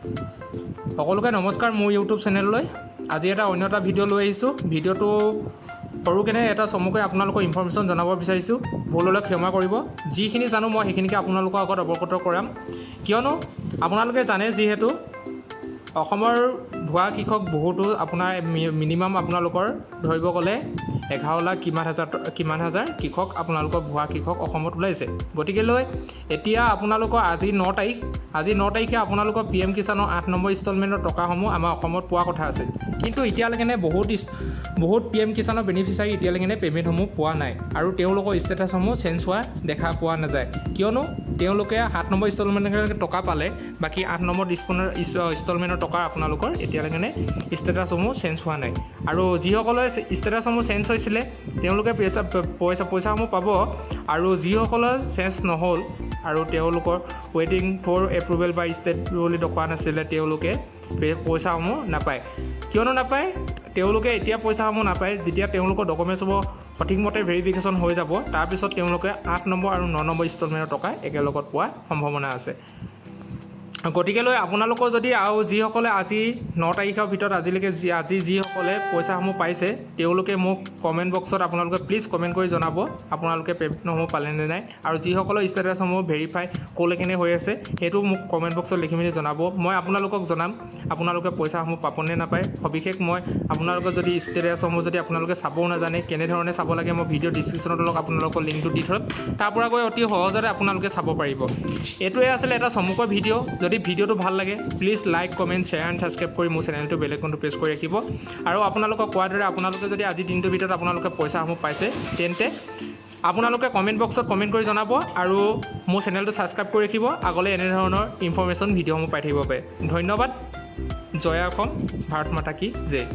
সকলোকে নমস্কাৰ মোৰ ইউটিউব চেনেললৈ আজি এটা অন্য এটা ভিডিঅ' লৈ আহিছোঁ। ভিডিঅ'টো সৰুকেনে এটা চমুকৈ আপোনালোকক ইনফৰমেশ্যন জনাব বিচাৰিছোঁ। ভুল হ'লে ক্ষমা কৰিব। যিখিনি জানো মই সেইখিনিকে আপোনালোকৰ আগত অৱগত কৰাম, কিয়নো আপোনালোকে জানে যিহেতু অসমৰ ভুৱা কৃষক বহুতো আপোনাৰ মিনিমাম আপোনালোকৰ ধৰিব গ'লে 11 লাখ কিমান হাজাৰ কৃষক আপোনালোকৰ ভুৱা কৃষক অসমত ওলাইছে। গতিকেলৈ এতিয়া আপোনালোকৰ আজি 9 তাৰিখে আপোনালোকৰ PM কিষাণৰ 8 নম্বৰ ইনষ্টলমেণ্টৰ টকাসমূহ আমাৰ অসমত পোৱা কথা আছে, কিন্তু এতিয়ালৈকে বহুত PM কিষাণৰ বেনিফিচিয়াৰী এতিয়ালৈকে পে'মেণ্টসমূহ পোৱা নাই আৰু তেওঁলোকৰ ষ্টেটাছসমূহ চেঞ্জ হোৱা দেখা পোৱা নাযায়, কিয়নো তেওঁলোকে 7 নম্বৰ ইনষ্টলমেণ্টৰ টকা পালে, বাকী 8 নম্বৰ ইনষ্টলমেণ্টৰ টকা আপোনালোকৰ এতিয়ালৈকে ষ্টেটাছসমূহ চেঞ্জ হোৱা নাই। আৰু যিসকলে ষ্টেটাছসমূহ চেঞ্জ হৈছিলে তেওঁলোকে পইচাসমূহ পাব, আৰু যিসকলৰ চেঞ্জ নহ'ল আৰু তেওঁলোকৰ ৱেইটিং ফৰ এপ্ৰুভেল বা ষ্টেট বুলি দেখুওৱা নাছিলে তেওঁলোকে পইচাসমূহ নাপায়। কিয়নো নাপায়? তেওঁলোকে এতিয়া পইচাসমূহ নাপায় যেতিয়া তেওঁলোকৰ ডকুমেণ্টছসমূহ সঠিকমতে ভেৰিফিকেশ্যন হৈ যাব, তাৰপিছত তেওঁলোকে 8 নম্বৰ আৰু 9 নম্বৰ ইনষ্টলমেণ্টৰ টকা একেলগত পোৱাৰ সম্ভাৱনা আছে। গতিকেলৈ আপোনালোকৰ যদি আৰু যিসকলে আজি 9 তাৰিখৰ ভিতৰত আজিলৈকে যিসকলে পইচাসমূহ পাইছে তেওঁলোকে মোক কমেণ্ট বক্সত আপোনালোকে প্লিজ কমেণ্ট কৰি জনাব আপোনালোকে পে'মেণ্টসমূহ পালেনে নাই, আৰু যিসকলৰ ষ্টেটাছসমূহ ভেৰিফাই ক'লৈকেনে হৈ আছে সেইটো মোক কমেণ্ট বক্সত লিখি মেলি জনাব। মই আপোনালোকক জনাম আপোনালোকে পইচাসমূহ পাবনে নাপায়। সবিশেষ মই আপোনালোকৰ যদি ষ্টেটাছসমূহ যদি আপোনালোকে চাবও নাজানে কেনেধৰণে চাব লাগে, মই ভিডিঅ' ডিছক্ৰিপশ্যনত আপোনালোকৰ লিংকটো দি থ'ম, তাৰ পৰা গৈ অতি সহজতে আপোনালোকে চাব পাৰিব। এইটোৱে আছিলে এটা চমুকৈ ভিডিঅ'। যদি ভিডিঅ'টো ভাল লাগে please like comment share and subscribe কৰি মোৰ চেনেলটো বেল আইকনটো প্ৰেছ কৰি ৰাখিব। আৰু আপোনালোকক কোৱাৰ দৰে আপোনালোকে যদি আজিৰ দিনটোৰ ভিতৰত আপোনালোকে পইচাসমূহ পাইছে তেন্তে আপোনালোকে কমেণ্ট বক্সত কমেণ্ট কৰি জনাব, আৰু মোৰ চেনেলটো ছাবস্ক্ৰাইব কৰি ৰাখিব। আগলৈ এনেধৰণৰ ইনফৰমেশ্যন ভিডিঅ'সমূহ পাই থাকিব পাৰে। ধন্যবাদ। জয় অসম, ভাৰত মাতা কি জয়।